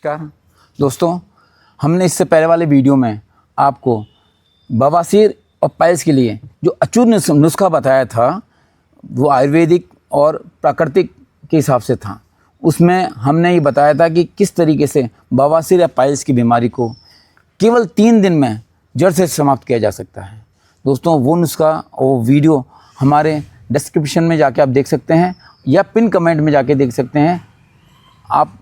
नमस्कार दोस्तों, हमने इससे पहले वाले वीडियो में आपको बवासीर और पाइल्स के लिए जो अचूक नुस्खा बताया था वो आयुर्वेदिक और प्राकृतिक के हिसाब से था। उसमें हमने ये बताया था कि किस तरीके से बवासीर या पाइल्स की बीमारी को केवल 3 दिन में जड़ से समाप्त किया जा सकता है। दोस्तों, वो नुस्खा वो वीडियो हमारे डिस्क्रिप्शन में जाके आप देख सकते हैं या पिन कमेंट में जाके देख सकते हैं। आप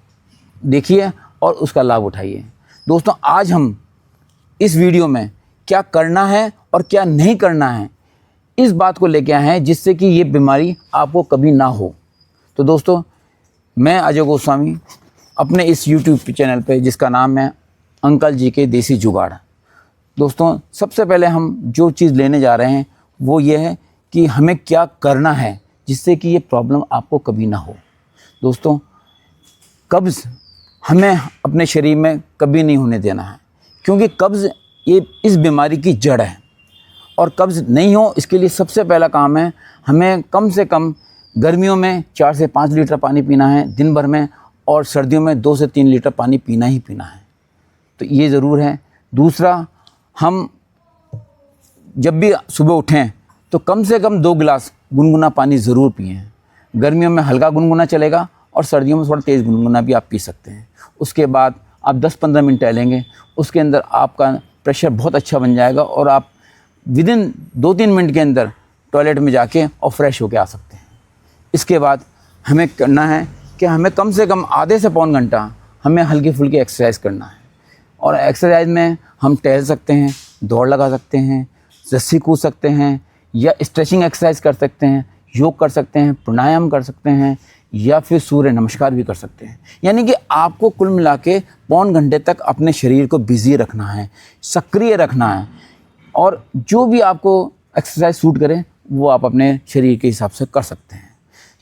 देखिए और उसका लाभ उठाइए। दोस्तों, आज हम इस वीडियो में क्या करना है और क्या नहीं करना है इस बात को लेके आए हैं जिससे कि ये बीमारी आपको कभी ना हो। तो दोस्तों, मैं अजय गोस्वामी अपने इस YouTube चैनल पे जिसका नाम है अंकल जी के देसी जुगाड़। दोस्तों, सबसे पहले हम जो चीज़ लेने जा रहे हैं वो ये है कि हमें क्या करना है जिससे कि ये प्रॉब्लम आपको कभी ना हो। दोस्तों, कब्ज़ हमें अपने शरीर में कभी नहीं होने देना है, क्योंकि कब्ज़ ये इस बीमारी की जड़ है। और कब्ज़ नहीं हो इसके लिए सबसे पहला काम है हमें कम से कम गर्मियों में 4 से 5 लीटर पानी पीना है दिन भर में, और सर्दियों में 2 से 3 लीटर पानी पीना ही पीना है। तो ये ज़रूर है। दूसरा, हम जब भी सुबह उठें तो कम से कम 2 गिलास गुनगुना पानी ज़रूर पिएं। गर्मियों में हल्का गुनगुना चलेगा और सर्दियों में थोड़ा तेज़ गुनगुना भी आप पी सकते हैं। उसके बाद आप 10-15 मिनट टहलेंगे, उसके अंदर आपका प्रेशर बहुत अच्छा बन जाएगा और आप विदिन 2-3 मिनट के अंदर टॉयलेट में जाके और फ्रेश होके आ सकते हैं। इसके बाद हमें करना है कि हमें कम से कम आधे से पौन घंटा हमें हल्की फुल्की एक्सरसाइज करना है। और एक्सरसाइज में हम टहल सकते हैं, दौड़ लगा सकते हैं, रस्सी कूद सकते हैं या स्ट्रेचिंग एक्सरसाइज कर सकते हैं, योग कर सकते हैं, प्राणायाम कर सकते हैं या फिर सूर्य नमस्कार भी कर सकते हैं। यानी कि आपको कुल मिला के पौन घंटे तक अपने शरीर को बिजी रखना है, सक्रिय रखना है, और जो भी आपको एक्सरसाइज सूट करे वो आप अपने शरीर के हिसाब से कर सकते हैं।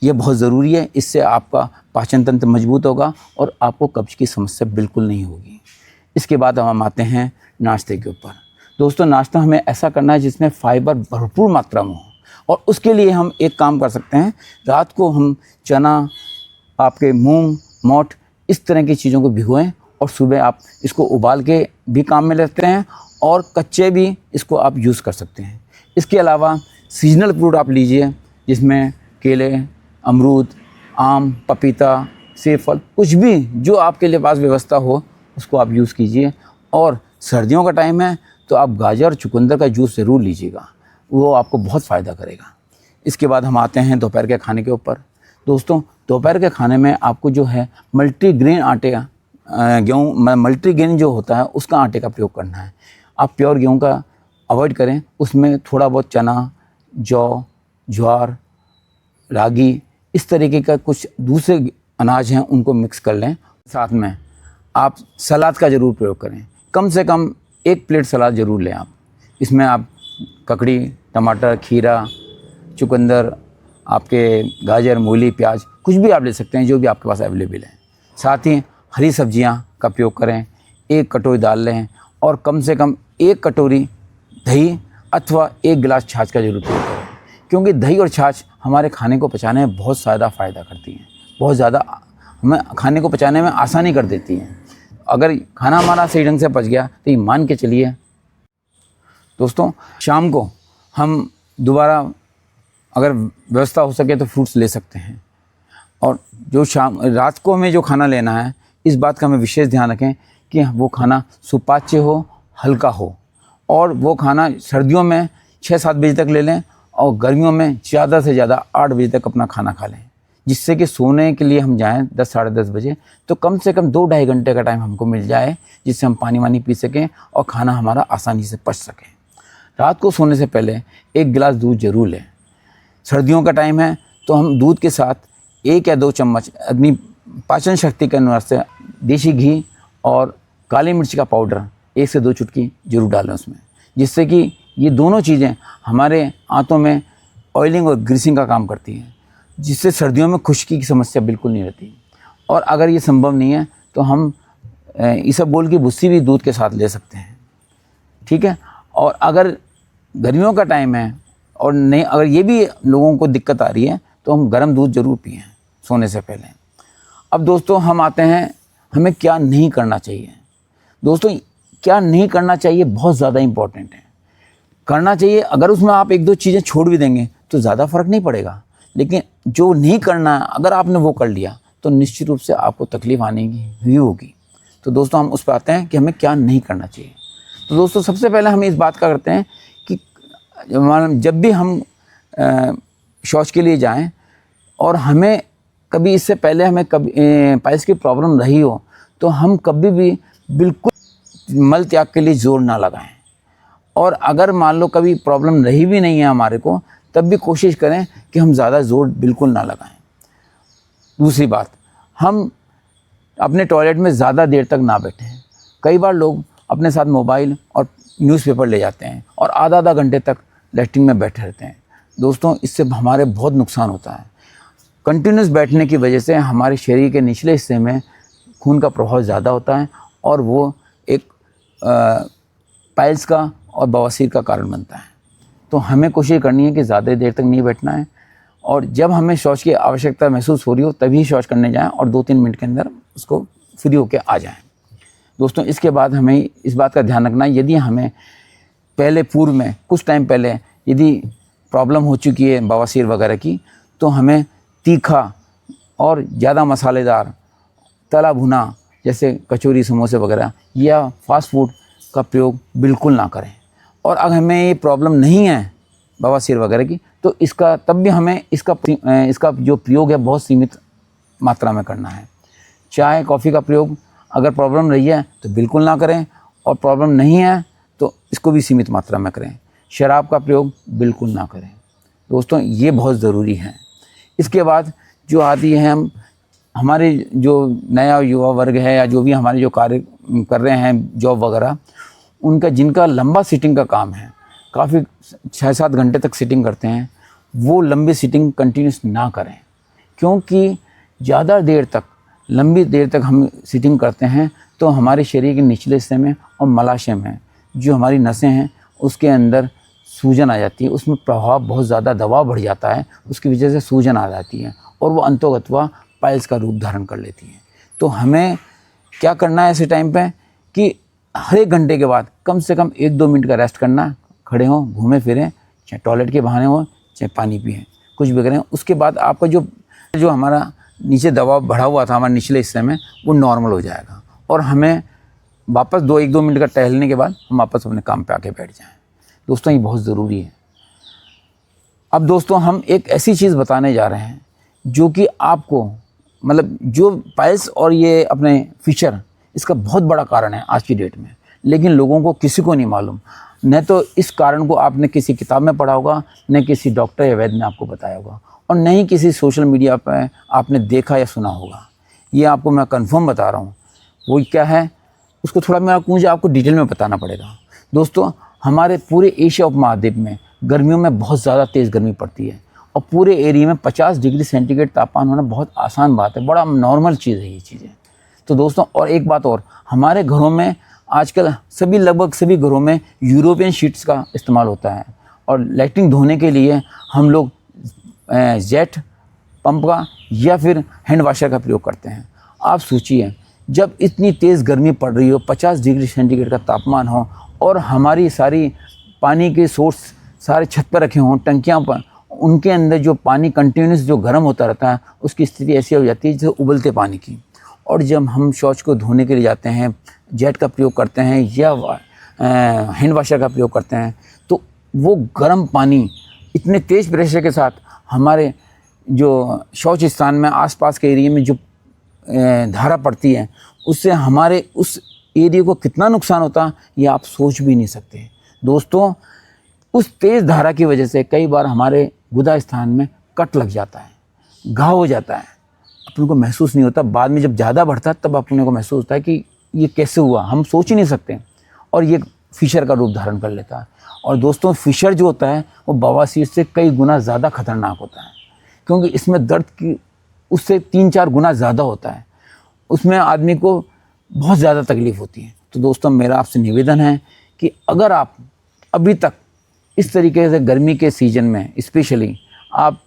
ये बहुत ज़रूरी है। इससे आपका पाचन तंत्र मजबूत होगा और आपको कब्ज की समस्या बिल्कुल नहीं होगी। इसके बाद हम आते हैं नाश्ते के ऊपर। दोस्तों, नाश्ता हमें ऐसा करना है जिसमें फाइबर भरपूर मात्रा में हो, और उसके लिए हम एक काम कर सकते हैं। रात को हम चना, आपके मूंग, मोठ, इस तरह की चीज़ों को भिगोएं और सुबह आप इसको उबाल के भी काम में लेते हैं और कच्चे भी इसको आप यूज़ कर सकते हैं। इसके अलावा सीजनल फ्रूट आप लीजिए जिसमें केले, अमरूद, आम, पपीता, सेब फल, कुछ भी जो आपके लिए पास व्यवस्था हो उसको आप यूज़ कीजिए। और सर्दियों का टाइम है तो आप गाजर और चुकंदर का जूस ज़रूर लीजिएगा, वो आपको बहुत फ़ायदा करेगा। इसके बाद हम आते हैं दोपहर के खाने के ऊपर। दोस्तों, दोपहर के खाने में आपको जो है मल्टीग्रेन आटे का गेहूँ मल्टीग्रेन जो होता है उसका आटे का प्रयोग करना है। आप प्योर गेहूँ का अवॉइड करें, उसमें थोड़ा बहुत चना, जौ, ज्वार, रागी, इस तरीके का कुछ दूसरे अनाज हैं उनको मिक्स कर लें। साथ में आप सलाद का ज़रूर प्रयोग करें, कम से कम 1 प्लेट सलाद ज़रूर लें आप। इसमें आप ककड़ी, टमाटर, खीरा, चुकंदर, आपके गाजर, मूली, प्याज, कुछ भी आप ले सकते हैं जो भी आपके पास अवेलेबल है। साथ ही हरी सब्जियां का प्रयोग करें। 1 कटोरी दाल लें और कम से कम 1 कटोरी दही अथवा 1 गिलास छाछ का जरूर प्रयोग करें, क्योंकि दही और छाछ हमारे खाने को पचाने में बहुत ज़्यादा फ़ायदा करती हैं, बहुत ज़्यादा हमें खाने को पचाने में आसानी कर देती हैं। अगर खाना हमारा सही ढंग से पच गया तो ये मान के चलिए। दोस्तों, शाम को हम दोबारा अगर व्यवस्था हो सके तो फ्रूट्स ले सकते हैं। और जो रात को हमें जो खाना लेना है इस बात का हमें विशेष ध्यान रखें कि वो खाना सुपाच्य हो, हल्का हो, और वो खाना सर्दियों में 6-7 बजे तक ले लें और गर्मियों में ज़्यादा से ज़्यादा 8 बजे तक अपना खाना खा लें, जिससे कि सोने के लिए हम जाएँ 10 साढ़े 10 बजे तो कम से कम 2-2.5 घंटे का टाइम हमको मिल जाए, जिससे हम पानी वानी पी सकें और खाना हमारा आसानी से पच सके। रात को सोने से पहले 1 गिलास दूध ज़रूर लें। सर्दियों का टाइम है तो हम दूध के साथ 1 या 2 चम्मच अपनी पाचन शक्ति के अनुसार से देसी घी और काली मिर्च का पाउडर 1 से 2 चुटकी जरूर डालें उसमें, जिससे कि ये दोनों चीज़ें हमारे आंतों में ऑयलिंग और ग्रीसिंग का काम करती हैं, जिससे सर्दियों में खुश्की की समस्या बिल्कुल नहीं रहती। और अगर ये संभव नहीं है तो हम इसबगोल की भुस्सी भी दूध के साथ ले सकते हैं, ठीक है। और अगर गर्मियों का टाइम है और नहीं, अगर ये भी लोगों को दिक्कत आ रही है तो हम गर्म दूध ज़रूर पिएं सोने से पहले। अब दोस्तों, हम आते हैं हमें क्या नहीं करना चाहिए। दोस्तों, क्या नहीं करना चाहिए बहुत ज़्यादा इम्पॉर्टेंट है। करना चाहिए, अगर उसमें आप एक दो चीज़ें छोड़ भी देंगे तो ज़्यादा फ़र्क नहीं पड़ेगा, लेकिन जो नहीं करना है अगर आपने वो कर लिया तो निश्चित रूप से आपको तकलीफ़ आने की ही होगी। तो दोस्तों, हम उस पर आते हैं कि हमें क्या नहीं करना चाहिए। तो दोस्तों, सबसे पहले हम इस बात का करते हैं कि जब भी हम शौच के लिए जाएं और हमें कभी इससे पहले हमें कभी पाइल्स की प्रॉब्लम रही हो तो हम कभी भी बिल्कुल मल त्याग के लिए जोर ना लगाएं। और अगर मान लो कभी प्रॉब्लम रही भी नहीं है हमारे को, तब भी कोशिश करें कि हम ज़्यादा ज़ोर बिल्कुल ना लगाएं। दूसरी बात, हम अपने टॉयलेट में ज़्यादा देर तक ना बैठें। कई बार लोग अपने साथ मोबाइल और न्यूज़पेपर ले जाते हैं और आधा आधा घंटे तक लैट्रिन में बैठे रहते हैं। दोस्तों, इससे हमारे बहुत नुकसान होता है। कंटिन्यूस बैठने की वजह से हमारे शरीर के निचले हिस्से में खून का प्रभाव ज़्यादा होता है और वो एक पाइल्स का और बवासीर का कारण बनता है। तो हमें कोशिश करनी है कि ज़्यादा देर तक नहीं बैठना है और जब हमें शौच की आवश्यकता महसूस हो रही हो तभी शौच करने जाएं और 2-3 मिनट के अंदर उसको फ्री होकर आ जाएं। दोस्तों, इसके बाद हमें इस बात का ध्यान रखना है, यदि हमें पहले पूर्व में कुछ टाइम पहले यदि प्रॉब्लम हो चुकी है बवासीर वगैरह की, तो हमें तीखा और ज़्यादा मसालेदार तला भुना जैसे कचौरी समोसे वगैरह या फास्ट फूड का प्रयोग बिल्कुल ना करें। और अगर हमें ये प्रॉब्लम नहीं है बवासीर वगैरह की तो इसका तब भी हमें इसका जो प्रयोग है बहुत सीमित मात्रा में करना है। चाय कॉफ़ी का प्रयोग अगर प्रॉब्लम रही है तो बिल्कुल ना करें और प्रॉब्लम नहीं है तो इसको भी सीमित मात्रा में करें। शराब का प्रयोग बिल्कुल ना करें। दोस्तों, ये बहुत ज़रूरी है। इसके बाद जो आती है, हम हमारे जो नया युवा वर्ग है या जो भी हमारे जो कार्य कर रहे हैं जॉब वगैरह, उनका जिनका लंबा सिटिंग का काम है, काफ़ी 6-7 घंटे तक सिटिंग करते हैं, वो लंबी सिटिंग कंटिन्यूस ना करें। क्योंकि ज़्यादा देर तक लंबी देर तक हम सिटिंग करते हैं तो हमारे शरीर के निचले हिस्से में और मलाशय में जो हमारी नसें हैं उसके अंदर सूजन आ जाती है, उसमें प्रभाव बहुत ज़्यादा दबाव बढ़ जाता है, उसकी वजह से सूजन आ जाती है और वो अंतोगत्वा पाइल्स का रूप धारण कर लेती है। तो हमें क्या करना है ऐसे टाइम पे कि हर 1 घंटे के बाद कम से कम 1-2 मिनट का रेस्ट करना, खड़े हों, घूमें फिरें, चाहे टॉयलेट के बहाने हो चाहे पानी पिएँ, कुछ भी करें। उसके बाद आपका जो हमारा नीचे दबाव बढ़ा हुआ था हमारे निचले हिस्से में वो नॉर्मल हो जाएगा और हमें वापस 1-2 मिनट का टहलने के बाद हम वापस अपने काम पे आके बैठ जाएं। दोस्तों, ये बहुत ज़रूरी है। अब दोस्तों, हम एक ऐसी चीज़ बताने जा रहे हैं जो कि आपको मतलब जो पाइल्स और ये अपने फिशर, इसका बहुत बड़ा कारण है आज की डेट में, लेकिन लोगों को किसी को नहीं मालूम। न तो इस कारण को आपने किसी किताब में पढ़ा होगा, न किसी डॉक्टर या वैद्य ने आपको बताया होगा और न ही किसी सोशल मीडिया पर आपने देखा या सुना होगा। ये आपको मैं कंफर्म बता रहा हूँ। वो क्या है उसको थोड़ा मुझे आपको डिटेल में बताना पड़ेगा। दोस्तों, हमारे पूरे एशिया उपमहाद्वीप में गर्मियों में बहुत ज़्यादा तेज़ गर्मी पड़ती है और पूरे एरिया में 50 डिग्री सेंटीग्रेड तापमान होना बहुत आसान बात है, बड़ा नॉर्मल चीज़ है ये चीज़ें। तो दोस्तों, और एक बात और, हमारे घरों में आजकल लगभग सभी घरों में यूरोपियन शीट्स का इस्तेमाल होता है और लैट्रिन धोने के लिए हम लोग जेट पंप का या फिर हैंड वाशर का प्रयोग करते हैं। आप सोचिए, जब इतनी तेज़ गर्मी पड़ रही हो, 50 डिग्री सेंटीग्रेड का तापमान हो और हमारी सारी पानी के सोर्स सारे छत पर रखे हों, टंकियां पर, उनके अंदर जो पानी कंटिन्यूस जो गर्म होता रहता है, उसकी स्थिति ऐसी हो जाती है जैसे उबलते पानी की। और जब हम शौच को धोने के लिए जाते हैं, जेट का प्रयोग करते हैं या हैंड वाशर का प्रयोग करते हैं, तो वो गर्म पानी इतने तेज़ प्रेशर के साथ हमारे जो शौच स्थान में आसपास के एरिया में जो धारा पड़ती है, उससे हमारे उस एरिया को कितना नुकसान होता है ये आप सोच भी नहीं सकते। दोस्तों, उस तेज़ धारा की वजह से कई बार हमारे गुदा स्थान में कट लग जाता है, घाव हो जाता है, अपन को महसूस नहीं होता। बाद में जब ज़्यादा बढ़ता है तब अपने को महसूस होता है कि ये कैसे हुआ, हम सोच ही नहीं सकते, और ये फिशर का रूप धारण कर लेता है। और दोस्तों, फिशर जो होता है वो बवासीर से कई गुना ज़्यादा खतरनाक होता है, क्योंकि इसमें दर्द की उससे 3-4 गुना ज़्यादा होता है, उसमें आदमी को बहुत ज़्यादा तकलीफ़ होती है। तो दोस्तों, मेरा आपसे निवेदन है कि अगर आप अभी तक इस तरीके से गर्मी के सीज़न में स्पेशली आप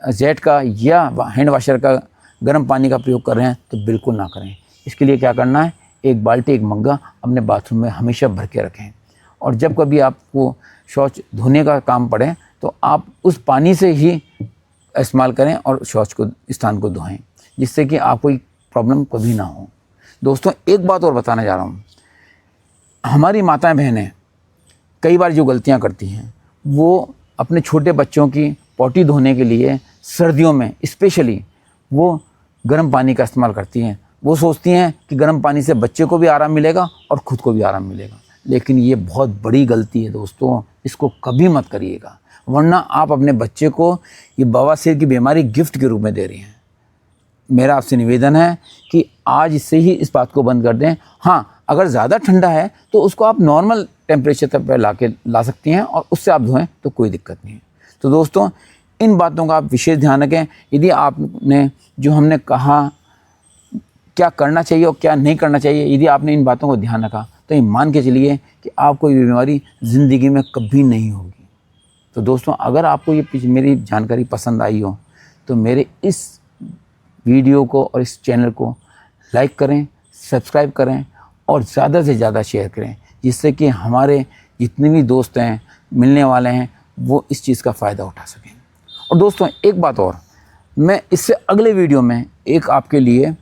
जेट का या हैंड वाशर का गर्म पानी का प्रयोग कर रहे हैं तो बिल्कुल ना करें, इसके लिए क्या करना है, एक बाल्टी एक मग्गा अपने बाथरूम में हमेशा भर के रखें, और जब कभी आपको शौच धोने का काम पड़े तो आप उस पानी से ही इस्तेमाल करें और शौच को स्थान को धोएं, जिससे कि आपको कोई प्रॉब्लम कभी ना हो। दोस्तों एक बात और बताने जा रहा हूँ, हमारी माताएं बहनें कई बार जो गलतियाँ करती हैं, वो अपने छोटे बच्चों की पॉटी धोने के लिए सर्दियों में स्पेशली वो गर्म पानी का इस्तेमाल करती हैं। वो सोचती हैं कि गर्म पानी से बच्चे को भी आराम मिलेगा और ख़ुद को भी आराम मिलेगा, लेकिन ये बहुत बड़ी गलती है दोस्तों, इसको कभी मत करिएगा, वरना आप अपने बच्चे को ये बवासीर की बीमारी गिफ्ट के रूप में दे रही हैं। मेरा आपसे निवेदन है कि आज से ही इस बात को बंद कर दें। हाँ, अगर ज़्यादा ठंडा है तो उसको आप नॉर्मल टेम्परेचर तक पर ला सकती हैं और उससे आप धोएं तो कोई दिक्कत नहीं है। तो दोस्तों इन बातों का आप विशेष ध्यान रखें। यदि आपने जो हमने कहा क्या करना चाहिए और क्या नहीं करना चाहिए, यदि आपने इन बातों को ध्यान रखा तो ये मान के चलिए कि आपको ये बीमारी ज़िंदगी में कभी नहीं होगी। तो दोस्तों अगर आपको ये मेरी जानकारी पसंद आई हो तो मेरे इस वीडियो को और इस चैनल को लाइक करें, सब्सक्राइब करें और ज़्यादा से ज़्यादा शेयर करें, जिससे कि हमारे जितने भी दोस्त हैं, मिलने वाले हैं, वो इस चीज़ का फ़ायदा उठा सकें। और दोस्तों एक बात और, मैं इससे अगले वीडियो में एक आपके लिए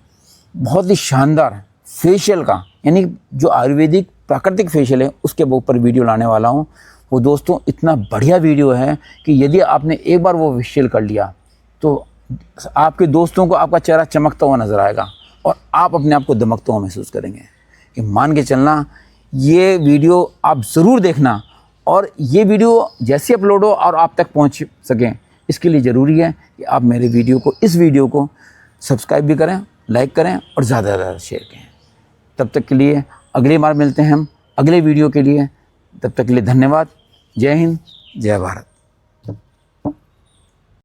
बहुत ही शानदार फेशियल का, यानी जो आयुर्वेदिक प्राकृतिक फेशियल है उसके ऊपर वीडियो लाने वाला हूँ। वो दोस्तों इतना बढ़िया वीडियो है कि यदि आपने एक बार वो फेशियल कर लिया तो आपके दोस्तों को आपका चेहरा चमकता हुआ नज़र आएगा और आप अपने आप को दमकता हुआ महसूस करेंगे। कि मान के चलना, ये वीडियो आप ज़रूर देखना, और ये वीडियो जैसे अपलोड हो और आप तक पहुंच सकें, इसके लिए ज़रूरी है कि आप मेरे इस वीडियो को सब्सक्राइब भी करें, लाइक करें और ज़्यादा से ज़्यादा शेयर करें। तब तक के लिए अगली बार मिलते हैं हम अगले वीडियो के लिए। तब तक के लिए धन्यवाद। जय हिंद, जय भारत।